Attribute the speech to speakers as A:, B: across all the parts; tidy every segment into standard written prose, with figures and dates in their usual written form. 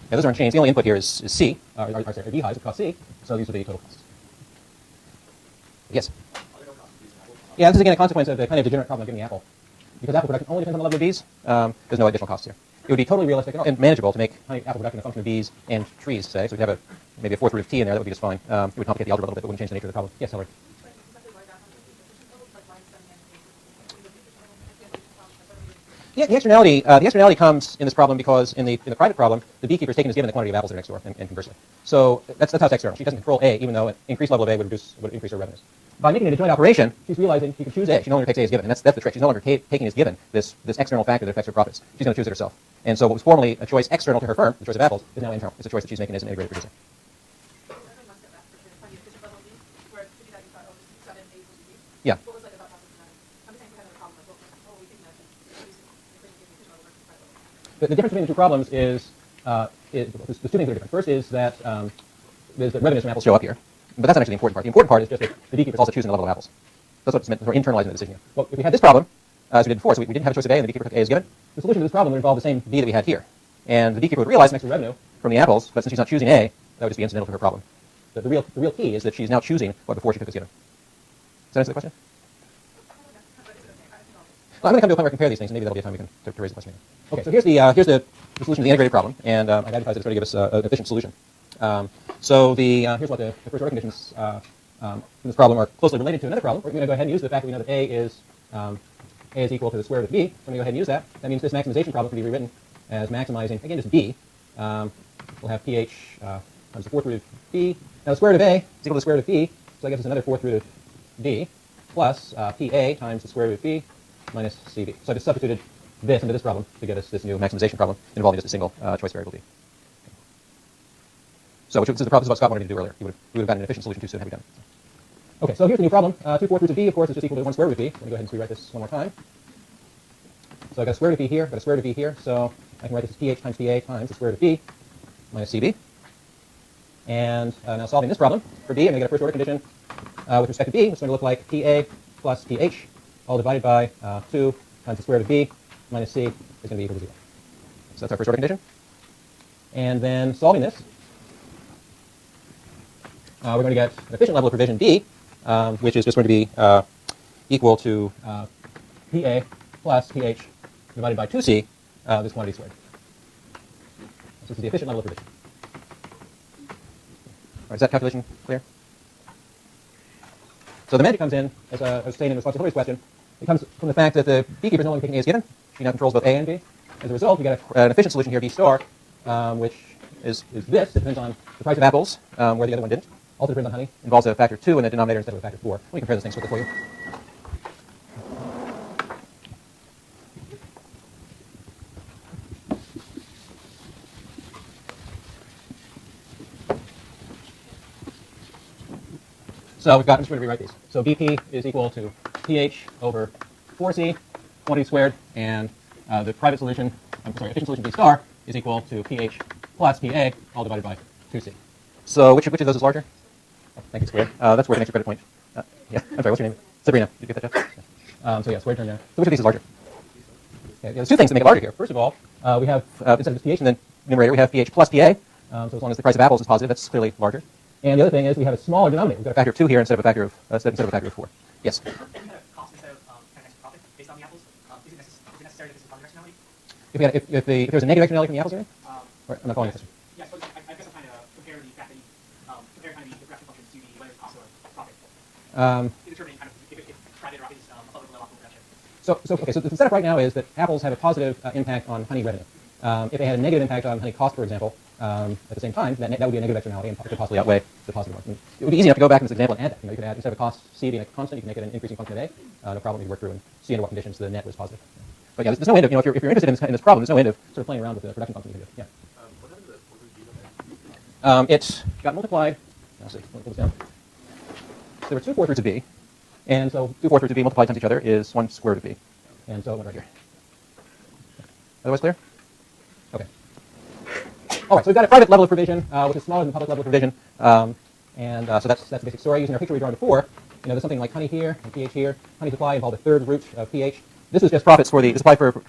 A: Yeah, those are unchanged. The only input here is C, or sorry, beehives, which cost C, so these are the total costs. Yes? Yeah, this is again a consequence of the kind of degenerate problem of giving the apple. Because apple production only depends on the level of bees, there's no additional costs here. It would be totally realistic and manageable to make apple production a function of bees and trees, say. So we'd have maybe a fourth root of T in there, that would be just fine. It would complicate the algebra a little bit, but wouldn't change the nature of the problem. Yes, Hillary? Yeah, the externality comes in this problem because in the private problem, the beekeeper is taking as given the quantity of apples that are next door, and conversely. So that's how it's external. She doesn't control A, even though an increased level of A would increase her revenues. By making it a joint operation, she's realizing she can choose A. She no longer takes A as given, and that's the trick. She's no longer taking as given this external factor that affects her profits. She's going to choose it herself. And so what was formerly a choice external to her firm, the choice of apples, is now internal. It's a choice that she's making as an integrated producer. Yeah. The difference between the two problems is there's two things that are different. First is that the revenues from apples show up here. But that's not actually the important part. The important part is just that the beekeeper is also choosing the level of apples. That's what's meant for internalizing the decision here. Well, if we had this problem, as we did before, so we didn't have a choice of A and the beekeeper took A as given, the solution to this problem would involve the same B that we had here. And the beekeeper would realize some extra revenue from the apples, but since she's not choosing A, that would just be incidental to her problem. The real key is that she's now choosing what before she took as given. Does that answer the question? Well, I'm going to come to a point where I compare these things, and maybe that'll be a time we can to raise the question again. Okay, so here's the solution to the integrated problem, and I've advertised it to try to give us an efficient solution. So here's what the first order conditions in this problem are closely related to another problem. We're going to go ahead and use the fact that we know that A is equal to the square root of B. So I'm going to go ahead and use that. That means this maximization problem can be rewritten as maximizing, again, just B. We'll have pH times the fourth root of B. Now the square root of A is equal to the square root of B, so that gives us another fourth root of B, plus PA times the square root of B minus CB. So I just substituted this into this problem to get us this new maximization problem involving just a single choice variable B. So which is the problem what Scott wanted to do earlier. He would have gotten an efficient solution too soon had we done it. Okay, so here's the new problem. 2 fourth roots of B, of course, is just equal to 1 square root of B. Let me go ahead and rewrite this one more time. So I've got a square root of B here, I've got a square root of B here, so I can write this as pH times PA times the square root of B minus CB. And now solving this problem, for B, I'm going to get a first order condition with respect to B, which is going to look like PA plus pH, all divided by 2 times the square root of B minus C is going to be equal to 0. So that's our first order condition. And then solving this, we're going to get an efficient level of provision B, which is just going to be equal to PA plus pH divided by 2C, this quantity squared. So this is the efficient level of provision. All right, is that calculation clear? So the magic comes in, as I was saying in response to Hillary's question, it comes from the fact that the beekeeper is no longer taking A as given. She now controls both A and B. As a result, we get an efficient solution here, B star, which is this. It depends on the price of apples, where the other one didn't. Also depends on honey. Involves a factor 2 in the denominator instead of a factor 4. Let me compare those things quickly for you. So we've got, I'm just going to rewrite these. So BP is equal to pH over 4C, quantity squared, and the private solution, efficient solution B star is equal to pH plus PA, all divided by 2C. So which of those is larger? Oh, thank you, squared. That's worth an extra credit point. Yeah, I'm sorry, what's your name? Sabrina. Did you get that, Jeff? Yeah. So yeah, squared term there. So which of these is larger? Okay, there's two things that make it larger here. First of all, we have, instead of just pH in the numerator, we have pH plus PA. So as long as the price of apples is positive, that's clearly larger. And the other thing is we have a smaller denominator. We've got a factor of 2 here instead of a factor of 4. Yes?
B: If we had a cost instead of an extra profit based on the apples, is it necessary that this is positive externality?
A: If there was a negative externality from the apples here? I'm not following this.
B: Yeah, I suppose I guess I'm trying to compare the fact that compare kind of the production functions to the whether it's cost or profit. Determining kind of if private or is above or below optimal production.
A: So the setup right now is that apples have a positive impact on honey revenue. If they had a negative impact on honey cost, for example, at the same time, that would be a negative externality and could possibly outweigh the positive one. It would be easy enough to go back in this example and add that. You could add, instead of a cost C being a constant, you can make it an increasing function of A. No problem. You can work through and see under what conditions the net was positive. But yeah, there's no end of, if you're interested in this problem, there's no end of sort of playing around with the production function you can do. Yeah.
C: What happened to the 4 root B?
A: It got multiplied. Let's see. Let me pull this down. So there were 2 fourth roots of B, and so 2 fourth roots of B multiplied times each other is 1 square root of B, and so it went right here. Otherwise clear? Okay. All right, so we've got a private level of provision, which is smaller than the public level of provision, and so that's the basic story. Using our picture we drawn before, there's something like honey here and pH here. Honey supply involved a third root of pH. This is just profits for the supply for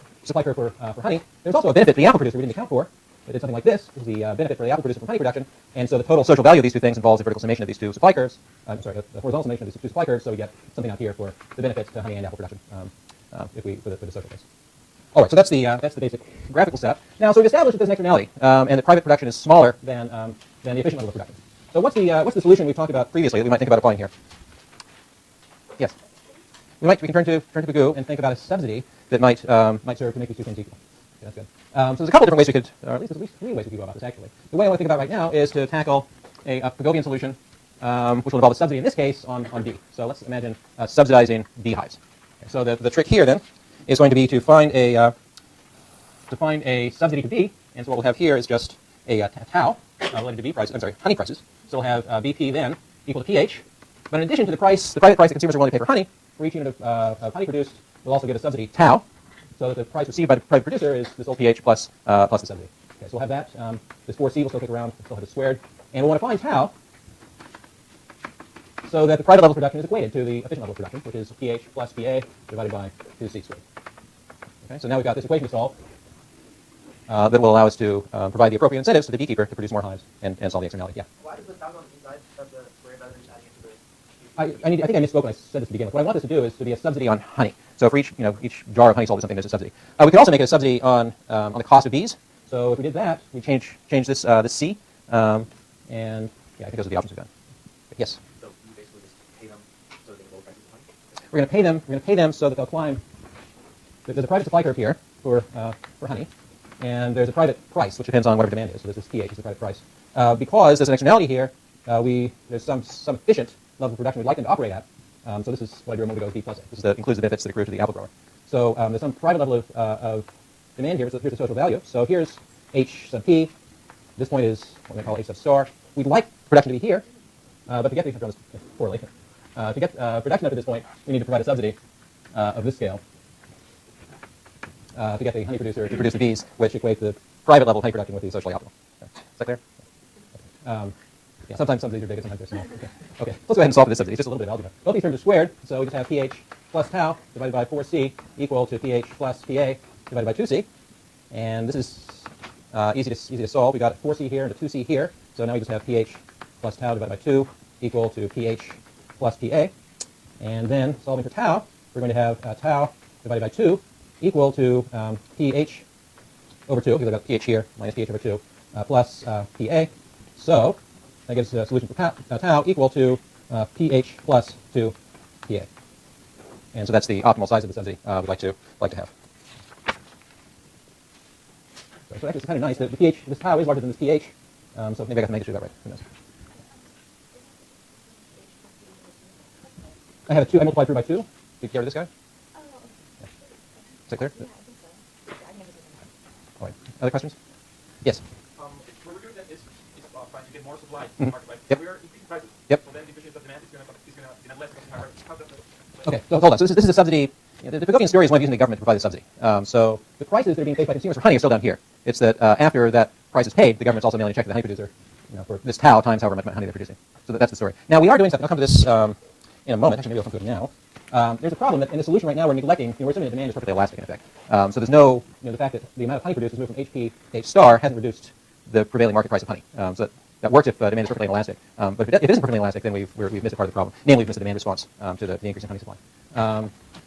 A: honey. There's also a benefit to the apple producer we didn't account for. it did something like this, is the benefit for the apple producer from honey production, and so the total social value of these two things involves the vertical summation of these two supply curves. I'm sorry, the horizontal summation of these two supply curves, so we get something out here for the benefits to honey and apple production for the social case. All right, so that's the basic graphical setup. Now, so we've established that there's an externality, and that private production is smaller than the efficient level of production. So what's the solution we've talked about previously that we might think about applying here? Yes. We can turn to Pigou and think about a subsidy that might serve to make these two things equal. Okay, that's good. So there's a couple different ways we could, or at least three ways we could go about this actually. The way I want to think about right now is to tackle a Pigovian solution, which will involve a subsidy in this case on bee. So let's imagine subsidizing beehives. Okay, so the trick here then is going to be to find a subsidy to bee, and so what we'll have here is just a tau related to bee prices. I'm sorry, honey prices. So we'll have BP then equal to pH. But in addition to the private price that consumers are willing to pay for honey, for each unit of honey produced, we'll also get a subsidy tau, so that the price received by the private producer is this old pH plus the subsidy. Okay, so we'll have that. This 4C will still kick around. We'll still have it squared. And we'll want to find tau so that the private level of production is equated to the efficient level of production, which is pH plus PA divided by 2C squared. Okay, so now we've got this equation to solve that will allow us to provide the appropriate incentives to the beekeeper to produce more hives and solve the externality. Yeah.
C: Why does the tau on the inside of the square rather than adding into the...
A: I think I misspoke when I said this to begin with. What I want this to do is to be a subsidy on honey. So for each jar of honey sold or something, there's a subsidy. We could also make it a subsidy on the cost of bees. So if we did that, we change this C, and yeah, I think those are the options we've got. Yes.
C: So you basically just pay them so they can lower prices of honey?
A: We're going to pay them so that they'll climb. There's a private supply curve here for honey, and there's a private price which depends on whatever demand is. So this is pH, is the private price. Because there's an externality here, there's some efficient level of production we'd like them to operate at. So this is what I drew a moment ago as B plus A. This includes the benefits that accrue to the apple grower. So there's some private level of demand here. So here's the social value. So here's H sub P. This point is what we call H sub star. We'd like production to be here, but to get to this poorly. To get production up to this point, we need to provide a subsidy of this scale to get the honey producer to produce the bees, which equates the private level of honey production with the socially optimal. Okay. Is that clear? Yeah, sometimes subsidies are big, sometimes they're small. Okay, let's go ahead and solve for this subsidy. It's just a little bit of algebra. Both these terms are squared, so we just have pH plus tau divided by 4C equal to pH plus PA divided by 2C. And this is easy to solve. We got 4C here and a 2C here, so now we just have pH plus tau divided by 2 equal to pH plus PA. And then solving for tau, we're going to have tau divided by 2 equal to pH over 2, because I've got pH here, minus pH over 2, plus PA. So that gives a solution for tau equal to pH plus 2 PA. And so that's the optimal size of the subsidy we'd like to have. So actually it's kind of nice that the pH, this tau is larger than this pH, so maybe I got to make sure that right. Who knows? I have a 2, I multiplied through by 2. Did you get rid of this guy?
D: Oh.
A: Yeah. Is that clear?
D: Yeah, I think so. I can
A: All right. Other questions? Yes.
B: What we're doing then is trying to get more supply to
A: Mhm.
B: the market, right?
A: Yep.
B: So we're increasing prices.
A: Yep.
B: So then the efficiency of demand is going to be less because how's that?
A: Okay, so hold on. So this is a subsidy. The Pigovian story is one of using the government to provide the subsidy. So the prices that are being paid by consumers for honey are still down here. It's that after that price is paid, the government's also mailing a check to the honey producer, for this tau times however much honey they're producing. So that's the story. Now we are doing something. I'll come to this in a moment. Actually, maybe I'll come to it now. There's a problem that in the solution right now we're neglecting. We're assuming the demand is perfectly elastic in effect. So there's no, the fact that the amount of honey produced is moved from HP to H star hasn't reduced the prevailing market price of honey. So that works if demand is perfectly inelastic. But if it isn't perfectly inelastic, then we've missed a part of the problem. Namely, we've missed the demand response to the increase in honey supply.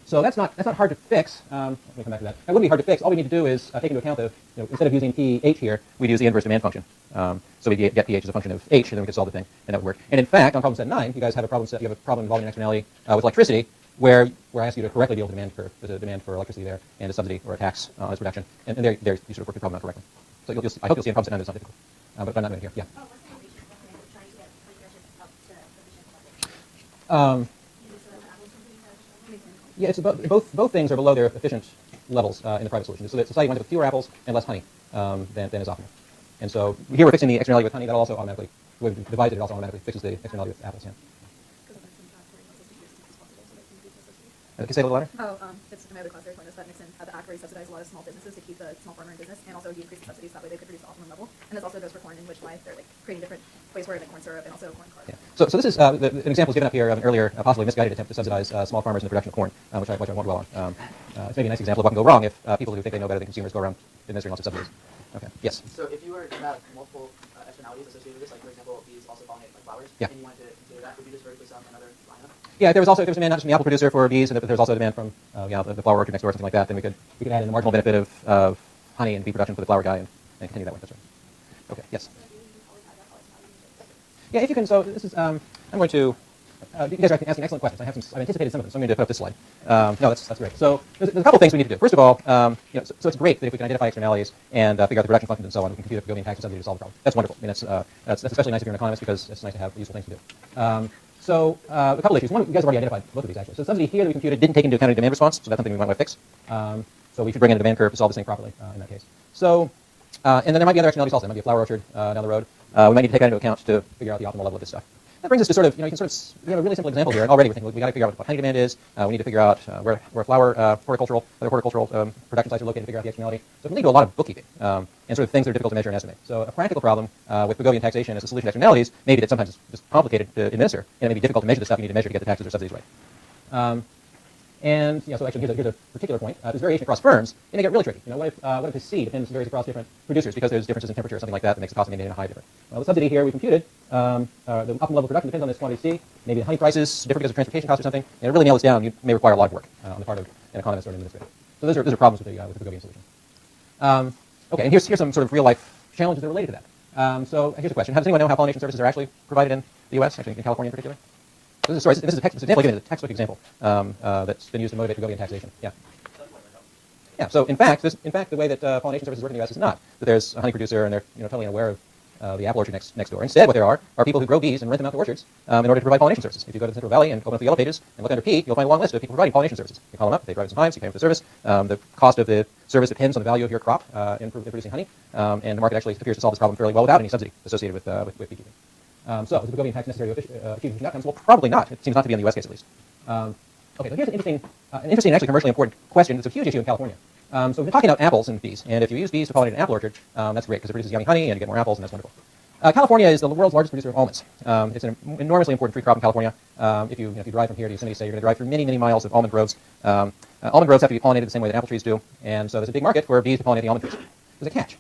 A: So that's not hard to fix. Let me come back to that. That wouldn't be hard to fix. All we need to do is take into account instead of using pH here, we'd use the inverse demand function. So we get pH as a function of H, and then we could solve the thing, and that would work. And in fact, on problem set 9, you guys have a problem set. You have a problem involving an externality with electricity, where I ask you to correctly deal with the demand curve. There's a demand for electricity there, and a subsidy or a tax on its production, and there you sort of work the problem out correctly. So I hope you'll see in problem set 9 that it's not difficult, but I'm not doing it here. Yeah.
D: Oh, what's the motivation for trying to get honey production up to efficient level?
A: Yeah, it's both things are below their efficient levels in the private solution. So that society winds up with fewer apples and less honey than is optimal. And so here we're fixing the externality with honey. That'll also automatically, we've divided it, also automatically fixes the externality with apples. Yeah. Can you say it a little louder?
E: It's my other class point is that Nixon had to actively subsidize a lot of small businesses to keep the small farmer in business, and also he increased the subsidies that way they could reduce the optimum level. And this also goes for corn, in which why they're creating different ways for corn syrup and also corn carb.
A: Yeah. So this is an example was given up here of an earlier, possibly misguided attempt to subsidize small farmers in the production of corn, which I won't dwell on. It's maybe a nice example of what can go wrong if people who think they know better than consumers go around administering lots of subsidies. Okay. Yes.
B: So if you were to have multiple externalities associated with this, like for example, bees also pollinate like flowers,
A: Yeah.
B: and you wanted to consider that, would you just vertically sum another lineup?
A: Yeah, if there was demand not just from the apple producer for bees, and if there was also demand from the flower orchard next door or something like that, then we could add in the marginal benefit of honey and bee production for the flower guy and continue that way. That's right. Okay. Yes. Yeah, if you can. So this is I'm going to. You guys are asking excellent questions. I've anticipated some of them, so I'm going to put up this slide. No, that's great. So there's a couple things we need to do. First of all, so it's great that if we can identify externalities and figure out the production functions and so on, we can compute a Pavlovian tax subsidy to solve the problem. That's wonderful. I mean, that's especially nice if you're an economist because it's nice to have useful things to do. So a couple issues. One, you guys have already identified both of these actually. So the subsidy here that we computed didn't take into account any demand response, so that's something we might want to fix. So we should bring in a demand curve to solve this thing properly in that case. So, and then there might be other externalities also. There might be a flower orchard down the road. We might need to take that into account to figure out the optimal level of this stuff. That brings us to sort of, you can sort of, we have a really simple example here, and already we're thinking, we got to figure out what honey demand is. We need to figure out where flower horticultural production sites are located, figure out the externality. So it can lead to a lot of bookkeeping and sort of things that are difficult to measure and estimate. So a practical problem with Pavlovian taxation as a solution to externalities may be that sometimes it's just complicated to administer, and it may be difficult to measure the stuff you need to measure to get the taxes or subsidies right. And so actually here's a particular point. There's variation across firms, and they get really tricky. What if the C varies across different producers because there's differences in temperature or something like that that makes the cost of maintaining a hive different? Well, the subsidy here we computed, the optimal level of production depends on this quantity C. Maybe the honey prices differ because of transportation costs or something. And to really nail this down, you may require a lot of work on the part of an economist or an administrator. So those are problems with the Pavlovian solution. Okay, and here's some sort of real life challenges that are related to that. So here's a question: does anyone know how pollination services are actually provided in the U.S., actually in California in particular? This is a textbook example that's been used to motivate Pavlovian taxation. Yeah. Yeah. So in fact, the way that pollination services work in the U.S. is not that there's a honey producer and they're totally unaware of the apple orchard next door. Instead, what there are people who grow bees and rent them out to orchards in order to provide pollination services. If you go to the Central Valley and open up the Yellow Pages and look under P, you'll find a long list of people providing pollination services. You call them up, they provide some hives, you pay them for the service. The cost of the service depends on the value of your crop in producing honey, and the market actually appears to solve this problem fairly well without any subsidy associated with beekeeping. So is the Pavlovian tax necessary to achieve efficient outcomes? Well, probably not. It seems not to be in the U.S. case at least. Okay, so here's an interesting and actually commercially important question. It's a huge issue in California. So we've been talking about apples and bees, and if you use bees to pollinate an apple orchard, that's great because it produces yummy honey and you get more apples, and that's wonderful. California is the world's largest producer of almonds. It's an enormously important fruit crop in California. If you drive from here to Yosemite, say you're going to drive through many, many miles of almond groves. Almond groves have to be pollinated the same way that apple trees do, and so there's a big market for bees to pollinate the almond trees. There's a catch.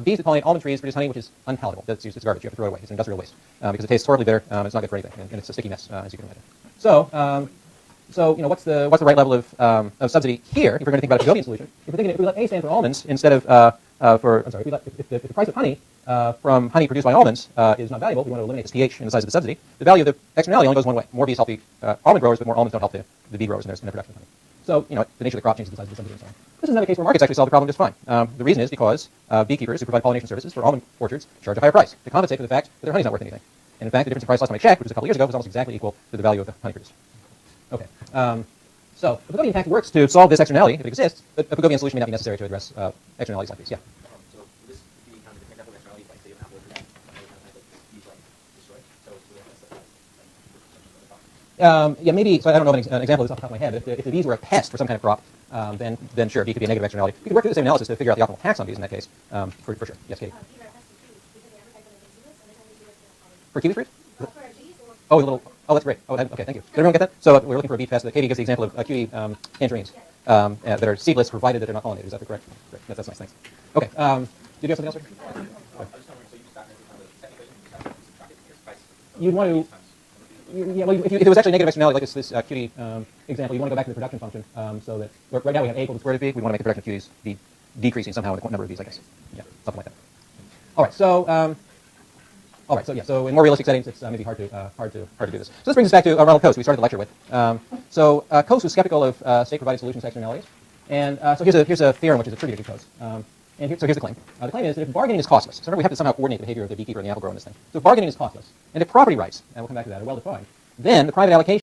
A: Bees that pollinate almond trees produce honey which is unpalatable. It's garbage. You have to throw it away. It's an industrial waste because it tastes horribly bitter. It's not good for anything, and it's a sticky mess, as you can imagine. So, what's the right level of subsidy here? If we're going to think about a Pavlovian solution, if we let A stand for almonds instead of if the price of honey from honey produced by almonds is not valuable, we want to eliminate this pH in the size of the subsidy. The value of the externality only goes one way. More bees help the almond growers, but more almonds don't help the bee growers in their production of honey. So, the nature of the crop changes the size of the subsidy and so on. This is another case where markets actually solve the problem just fine. The reason is because beekeepers who provide pollination services for almond orchards charge a higher price to compensate for the fact that their honey's not worth anything. And in fact, the difference in price last time I checked, which was a couple years ago, was almost exactly equal to the value of the honey produced. Okay. So the Pavlovian tax works to solve this externality if it exists, but a Pavlovian solution may not be necessary to address externalities like these. Yeah.
C: So would this be kind of an example of externality, like say an apple orchard, bees like destroyed? So
A: yeah, maybe. So I don't know of an example of this off the top of my head. If the bees were a pest for some kind of crop, then sure, bee could be a negative externality. We could work through the same analysis to figure out the optimal tax on bees in that case. For sure. Yes, Katie. For kiwi fruit? Oh, a little. Oh, that's great. Oh, okay, thank you. Did everyone get that? So we're looking for a bee pest. Katie gives the example of kiwi tangerines that are seedless, provided that they're not pollinated. Is that correct? Great. That's nice. Thanks. Okay. Did you have something else?
C: I was just wondering, so you just got kind of the second equation, you just subtract it from your price.
A: You'd want to. Yeah, well, if it was actually negative externality like this cutie example, you want to go back to the production function so that right now we have A equal to the square root of B. We want to make the production of cuties be decreasing somehow in the number of Bs, I guess. Yeah, something like that. All right. So in more realistic settings, it's maybe hard to do this. So this brings us back to Ronald Coase, who we started the lecture with. Coase was skeptical of state-provided solutions to externalities, and so here's a theorem which is attributed to Coase. So here's the claim. The claim is that if bargaining is costless, so remember we have to somehow coordinate the behavior of the beekeeper and the apple grower in this thing. So if bargaining is costless, and if property rights, and we'll come back to that, are well defined, then the private allocation